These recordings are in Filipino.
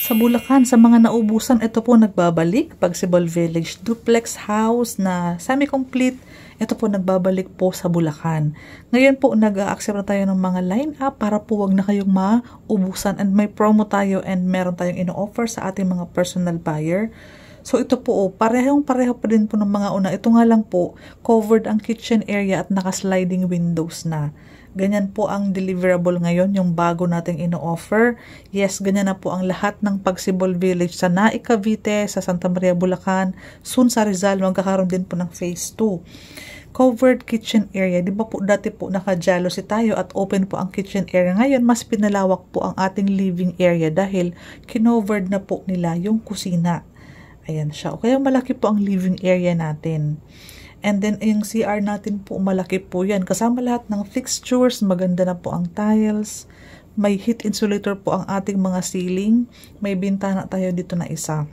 Sa Bulacan, sa mga naubusan, ito po nagbabalik. Pagsibol Village duplex house na semi-complete, ito po nagbabalik po sa Bulacan. Ngayon po nag-a-accept na tayo ng mga line-up para po wag na kayong maubusan, and may promo tayo and meron tayong ino-offer sa ating mga personal buyer. So ito po, pareho pa din po ng mga una. Ito nga lang po, covered ang kitchen area at naka-sliding windows na. Ganyan po ang deliverable ngayon, yung bago nating ino-offer. Yes, ganyan na po ang lahat ng Pagsibol Village sa Naik, Cavite, sa Santa Maria, Bulacan. Soon sa Rizal, magkakaroon din po ng phase 2. Covered kitchen area. Di ba po dati po naka-jealousy tayo at open po ang kitchen area. Ngayon, mas pinalawak po ang ating living area dahil kinovered na po nila yung kusina. Ayan siya. O kaya malaki po ang living area natin. And then, yung CR natin po, malaki po yan. Kasama lahat ng fixtures, maganda na po ang tiles. May heat insulator po ang ating mga ceiling. May bintana tayo dito na isa.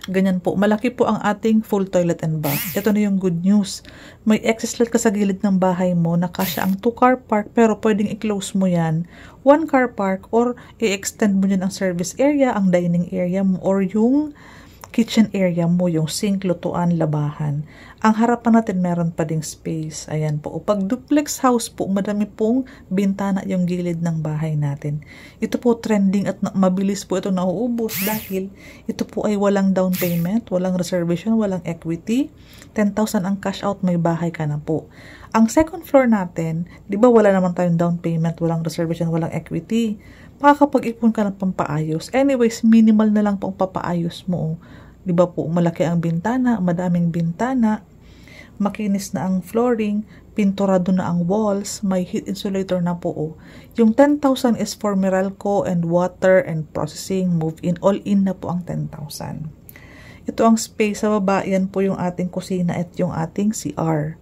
Ganyan po. Malaki po ang ating full toilet and bath. Ito na yung good news. May access lot ka sa gilid ng bahay mo na kasya ang 2-car park, pero pwedeng i-close mo yan 1-car park or i-extend mo yan ang service area, ang dining area mo, or yung kitchen area mo, yung sink, lutuan, labahan. Ang harapan natin meron pa ding space. Ayan po. Pag duplex house po, madami pong bintana yung gilid ng bahay natin. Ito po trending at mabilis po ito nauubos dahil ito po ay walang down payment, walang reservation, walang equity. 10,000 ang cash out, may bahay ka na po. Ang second floor natin, di ba wala naman tayong down payment, walang reservation, walang equity. Makakapag-ipon ka ng pampaayos. Anyways, minimal na lang pong papaayos mo. Di ba po, malaki ang bintana, madaming bintana, makinis na ang flooring, pinturado na ang walls, may heat insulator na po. Yung 10,000 is for Meralco and water and processing, move-in, all-in na po ang 10,000. Ito ang space sa baba, yan po yung ating kusina at yung ating CR.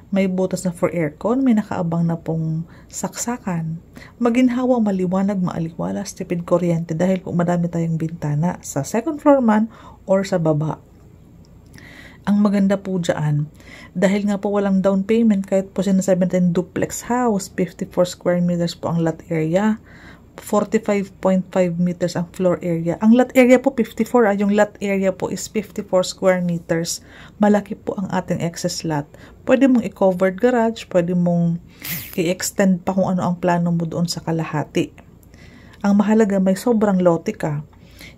May butas na for aircon, may nakaabang na pong saksakan. Maginhawa, maliwanag, maaliwalas, tipid kuryente dahil po madami tayong bintana sa second floor man or sa baba. Ang maganda po dyan, dahil nga po walang down payment, kahit po sinasabi natin duplex house, 54 square meters po ang lot area, 45.5 meters ang floor area. Ang lot area po 54, yung lot area po is 54 square meters. Malaki po ang ating excess lot. Pwede mong i-covered garage, pwede mong i-extend pa kung ano ang plano mo doon sa kalahati. Ang mahalaga, may sobrang lote ka.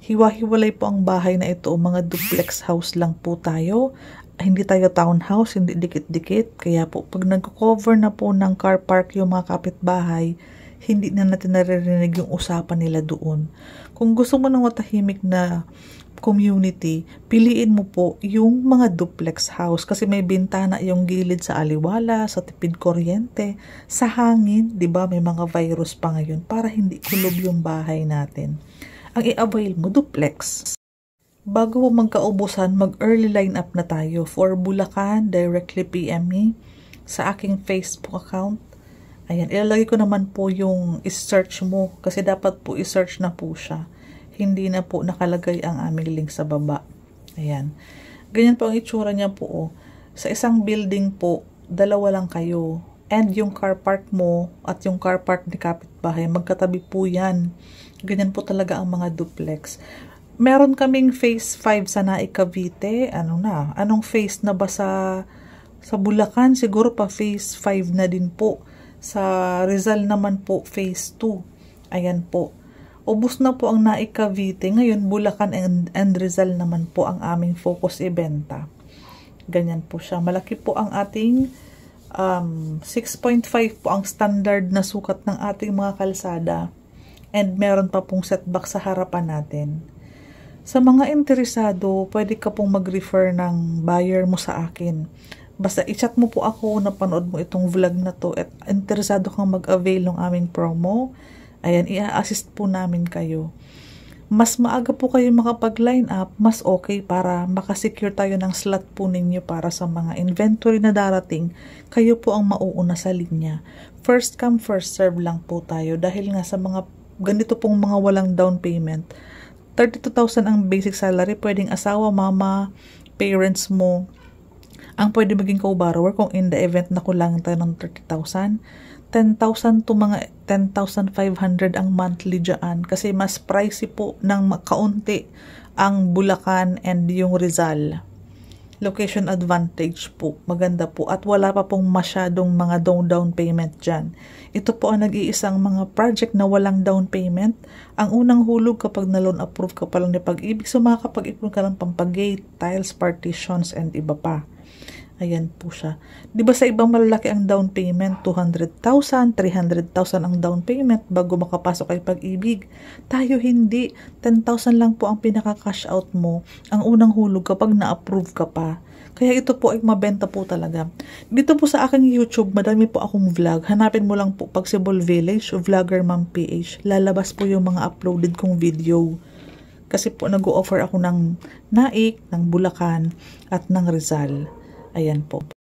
Hiwa-hiwalay po ang bahay na ito, mga duplex house lang po tayo. Hindi tayo townhouse, hindi dikit-dikit. Kaya po, pag nag-cover na po ng car park yung mga kapitbahay, hindi na natin naririnig yung usapan nila doon. Kung gusto mo ng matahimik na community, piliin mo po yung mga duplex house kasi may bintana yung gilid sa aliwala, sa tipid kuryente, sa hangin, 'di ba? May mga virus pa ngayon para hindi kulob yung bahay natin. Ang i-avail mo duplex. Bago mo magkaubusan, mag-early line up na tayo for Bulacan, directly PM me sa aking Facebook account. Ayan, ilalagay ko naman po yung i-search mo kasi dapat po i-search na po siya. Hindi na po nakalagay ang aming link sa baba. Ayan. Ganyan po ang itsura niya po. Oh. Sa isang building po, 2 lang kayo. And yung car park mo at yung car park ni kapitbahay, magkatabi po yan. Ganyan po talaga ang mga duplex. Meron kaming phase 5 sa Naik, Cavite. Anong phase na ba sa Bulacan? Siguro pa phase 5 na din po. Sa Rizal naman po, phase 2. Ayan po. Ubus na po ang Naik, Cavite. Ngayon, Bulacan and Rizal naman po ang aming focus ibenta. Ganyan po siya. Malaki po ang ating 6.5 po ang standard na sukat ng ating mga kalsada. And meron pa pong setback sa harapan natin. Sa mga interesado, pwede ka pong mag-refer ng buyer mo sa akin. Basta i-chat mo po ako, napanood mo itong vlog na to at interesado kang mag-avail ng aming promo. Ayan, i-assist po namin kayo. Mas maaga po kayo makapag-line up, mas okay para makasecure tayo ng slot po ninyo para sa mga inventory na darating. Kayo po ang mauuna sa linya. First come, first serve lang po tayo dahil nga sa mga ganito pong mga walang down payment. 32,000 ang basic salary, pwedeng asawa, mama, parents mo, ang pwede maging co-borrower kung in the event na kulangan tayo ng 30,000. 10,000 to mga 10,500 ang monthly dyan kasi mas pricey po ng kaunti ang Bulacan and yung Rizal. Location advantage po, maganda po at wala pa pong masyadong mga down payment dyan. Ito po ang nag-iisang mga project na walang down payment. Ang unang hulog kapag na-loan approve ka pa lang ni Pag-ibig, so makakapag-ipon ka ng pampagate, tiles, partitions, and iba pa. Ayan po siya. Di ba sa ibang malalaki ang down payment? 200,000, 300,000 ang down payment bago makapasok kay Pag-ibig. Tayo hindi. 10,000 lang po ang pinaka-cash out mo. Ang unang hulog kapag na-approve ka pa. Kaya ito po ay mabenta po talaga. Dito po sa aking YouTube, madami po akong vlog. Hanapin mo lang po Pagsibol Village o Vlogger Ma'am PH. Lalabas po yung mga uploaded kong video. Kasi po nag-o-offer ako ng Naik, ng Bulacan, at ng Rizal. Ayan po.